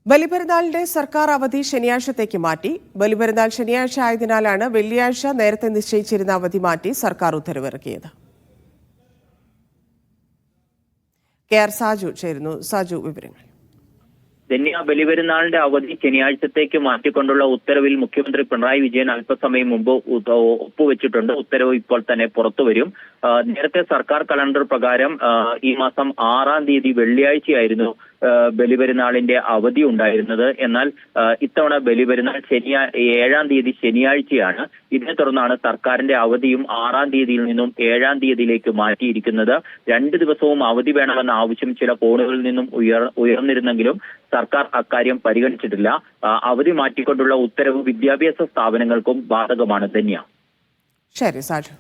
ബലിപെരുന്നാളിന്റെ സർക്കാർ അവധി ശനിയാഴ്ചത്തേക്ക് മാറ്റി. ബലിപെരുന്നാൾ ശനിയാഴ്ച ആയതിനാലാണ് വെള്ളിയാഴ്ച നേരത്തെ നിശ്ചയിച്ചിരുന്ന അവധി മാറ്റി സർക്കാർ ഉത്തരവിറക്കിയത്. കെ.ആർ. സാജു ചേരുന്നു. സാജു, വിവരങ്ങൾ. ബലിപെരുന്നാളിന്റെ അവധി ശനിയാഴ്ചത്തേക്ക് മാറ്റിക്കൊണ്ടുള്ള ഉത്തരവിൽ മുഖ്യമന്ത്രി പിണറായി വിജയൻ അല്പസമയം മുമ്പ് ഒപ്പുവെച്ചിട്ടുണ്ട്. ഉത്തരവ് ഇപ്പോൾ തന്നെ പുറത്തുവരും. നേരത്തെ സർക്കാർ കലണ്ടർ പ്രകാരം ഈ മാസം 6-ാം തീയതി വെള്ളിയാഴ്ചയായിരുന്നു ബലിപെരുന്നാളിന്റെ അവധി ഉണ്ടായിരുന്നത്. എന്നാൽ ഇത്തവണ ബലിപെരുന്നാൾ 7-ാം തീയതി ശനിയാഴ്ചയാണ്. ഇതിനെ തുടർന്നാണ് സർക്കാരിന്റെ അവധിയും 6-ാം തീയതിയിൽ നിന്നും 7-ാം തീയതിയിലേക്ക് മാറ്റിയിരിക്കുന്നത്. 2 ദിവസവും അവധി വേണമെന്ന ആവശ്യം ചില കോണുകളിൽ നിന്നും ഉയർന്നിരുന്നെങ്കിലും സർക്കാർ അക്കാര്യം പരിഗണിച്ചിട്ടില്ല. അവധി മാറ്റിക്കൊണ്ടുള്ള ഉത്തരവ് വിദ്യാഭ്യാസ സ്ഥാപനങ്ങൾക്കും ബാധകമാണ്. ധന്യ. ശരി സാജു.